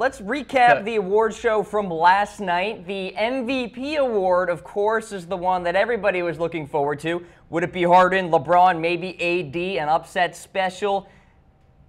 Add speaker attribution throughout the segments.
Speaker 1: let's recap the award show from last night. The MVP award, of course, is the one that everybody was looking forward to. Would it be Harden, LeBron, maybe AD, an upset special?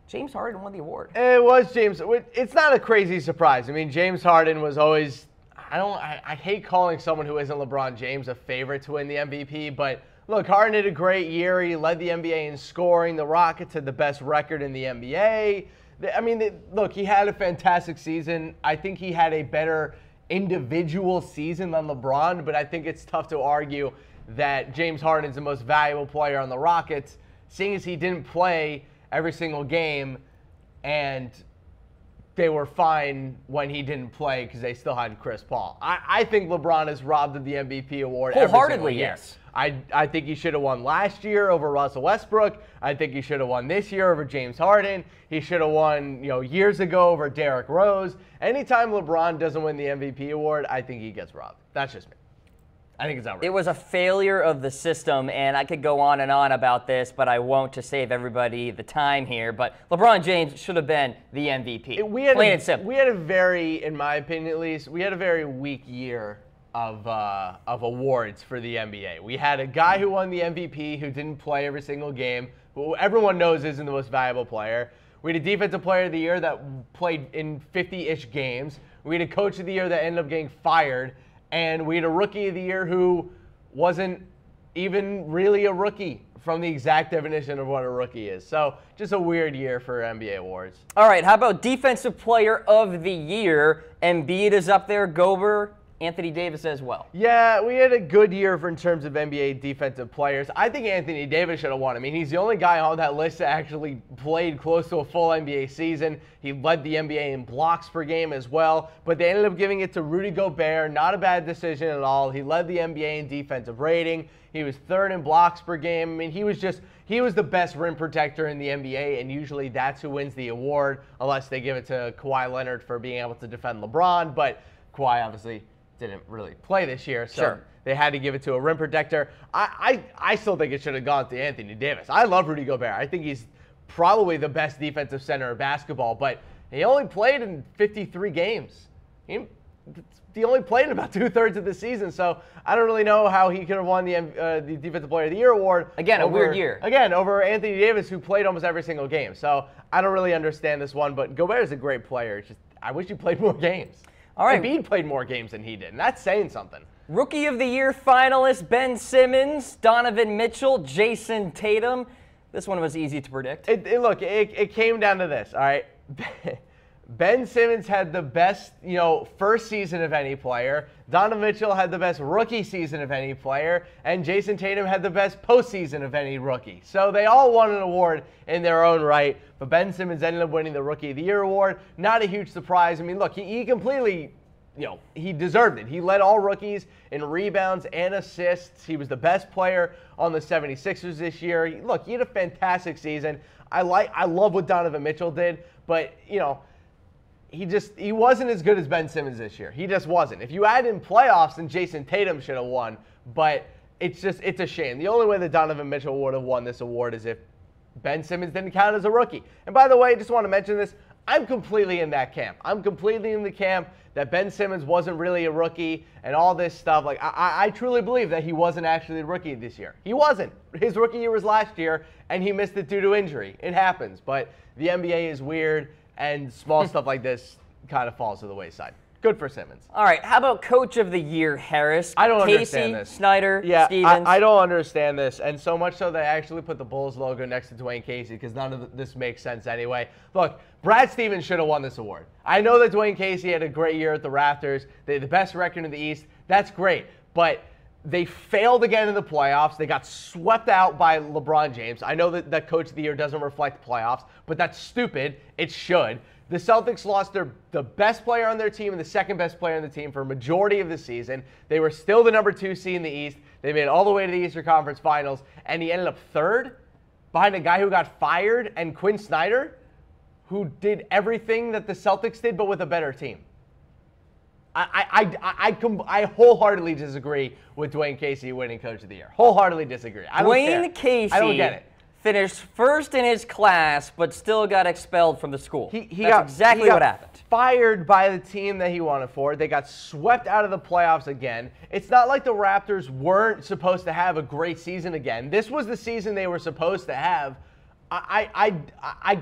Speaker 1: James Harden won the award.
Speaker 2: It was James. It's not a crazy surprise. I mean, James Harden was always, I hate calling someone who isn't LeBron James a favorite to win the MVP, but look, Harden had a great year. He led the NBA in scoring. The Rockets had the best record in the NBA. I mean, look, he had a fantastic season. I think he had a better individual season than LeBron, but I think it's tough to argue that James Harden is the most valuable player on the Rockets, seeing as he didn't play every single game, and they were fine when he didn't play because they still had Chris Paul. I think LeBron is robbed of the MVP award every single year.
Speaker 1: Yes.
Speaker 2: I think he should have won last year over Russell Westbrook. I think he should have won this year over James Harden. He should have won, years ago over Derrick Rose. Anytime LeBron doesn't win the MVP award, I think he gets robbed. That's just me. I think it's outrageous.
Speaker 1: It was a failure of the system, and I could go on and on about this, but I won't to save everybody the time here. But LeBron James should have been the MVP. Plain and simple.
Speaker 2: We had a very, in my opinion at least, we had a very weak year of awards for the NBA. We had a guy who won the MVP who didn't play every single game, who everyone knows isn't the most valuable player. We had a defensive player of the year that played in 50-ish games. We had a coach of the year that ended up getting fired. And we had a rookie of the year who wasn't even really a rookie from the exact definition of what a rookie is. So just a weird year for NBA awards.
Speaker 1: All right, how about Defensive Player of the Year? Embiid is up there, Gobert, Anthony Davis as well.
Speaker 2: Yeah, we had a good year in terms of NBA defensive players. I think Anthony Davis should have won. I mean, he's the only guy on that list that actually played close to a full NBA season. He led the NBA in blocks per game as well, but they ended up giving it to Rudy Gobert. Not a bad decision at all. He led the NBA in defensive rating. He was third in blocks per game. I mean, he was the best rim protector in the NBA, and usually that's who wins the award, unless they give it to Kawhi Leonard for being able to defend LeBron. But Kawhi obviously didn't really play this year, so they had to give it to a rim protector. I still think it should have gone to Anthony Davis. I love Rudy Gobert. I think he's probably the best defensive center in basketball, but he only played in 53 games. He only played in about 2/3 of the season, so I don't really know how he could have won the Defensive Player of the Year award.
Speaker 1: Again, a weird year.
Speaker 2: Again, over Anthony Davis, who played almost every single game. So I don't really understand this one, but Gobert is a great player. It's just, I wish he played more games.
Speaker 1: All right.
Speaker 2: Embiid played more games than he did, and that's saying something.
Speaker 1: Rookie of the Year finalist Ben Simmons, Donovan Mitchell, Jayson Tatum. This one was easy to predict.
Speaker 2: Look, it came down to this, all right? Ben Simmons had the best, first season of any player. Donovan Mitchell had the best rookie season of any player. And Jayson Tatum had the best postseason of any rookie. So they all won an award in their own right. But Ben Simmons ended up winning the Rookie of the Year award. Not a huge surprise. I mean, look, he completely, he deserved it. He led all rookies in rebounds and assists. He was the best player on the 76ers this year. Look, he had a fantastic season. I love what Donovan Mitchell did, but, he wasn't as good as Ben Simmons this year. He just wasn't. If you add in playoffs, then Jayson Tatum should have won. But it's a shame. The only way that Donovan Mitchell would have won this award is if Ben Simmons didn't count as a rookie. And by the way, I just want to mention this. I'm completely in that camp. I'm completely in the camp that Ben Simmons wasn't really a rookie and all this stuff. Like, I truly believe that he wasn't actually a rookie this year. He wasn't. His rookie year was last year, and he missed it due to injury. It happens. But the NBA is weird, and small stuff like this kind of falls to the wayside. Good for Simmons.
Speaker 1: All right, how about Coach of the Year, Harris?
Speaker 2: I don't
Speaker 1: Casey,
Speaker 2: understand this.
Speaker 1: Snyder,
Speaker 2: yeah,
Speaker 1: Stevens.
Speaker 2: I don't understand this, and so much so that I actually put the Bulls logo next to Dwane Casey because none of this makes sense anyway. Look, Brad Stevens should have won this award. I know that Dwane Casey had a great year at the Raptors. They had the best record in the East. That's great, but they failed again in the playoffs. They got swept out by LeBron James. I know that Coach of the Year doesn't reflect playoffs, but that's stupid. It should. The Celtics lost the best player on their team and the second best player on the team for a majority of the season. They were still the number 2 seed in the East. They made it all the way to the Eastern Conference Finals, and he ended up third behind a guy who got fired and Quin Snyder, who did everything that the Celtics did but with a better team. I wholeheartedly disagree with Dwane Casey winning Coach of the Year. Wholeheartedly disagree. I don't care.
Speaker 1: Casey
Speaker 2: I don't get it.
Speaker 1: finished first in his class, but still got expelled from the school. That's exactly what happened.
Speaker 2: Fired by the team that he wanted for. They got swept out of the playoffs again. It's not like the Raptors weren't supposed to have a great season again. This was the season they were supposed to have. I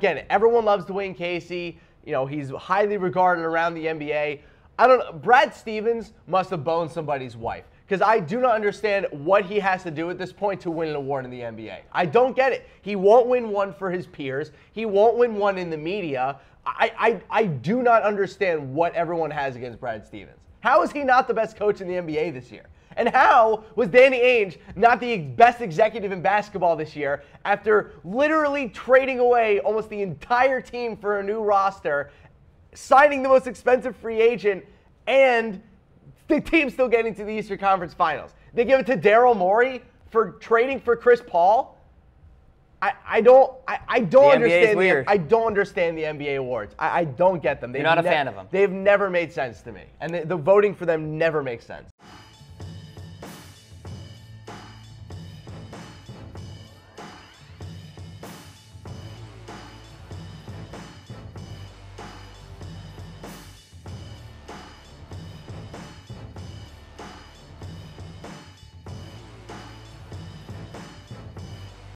Speaker 2: get it. Everyone loves Dwane Casey. You know, he's highly regarded around the NBA. I don't know. Brad Stevens must have boned somebody's wife, because I do not understand what he has to do at this point to win an award in the NBA. I don't get it. He won't win one for his peers. He won't win one in the media. I do not understand what everyone has against Brad Stevens. How is he not the best coach in the NBA this year? And how was Danny Ainge not the best executive in basketball this year after literally trading away almost the entire team for a new roster, signing the most expensive free agent, and the team's still getting to the Eastern Conference Finals? They give it to Daryl Morey for trading for Chris Paul. I don't understand. I don't understand the NBA awards. I don't get them.
Speaker 1: You're not a fan of them.
Speaker 2: They've never made sense to me, and the voting for them never makes sense.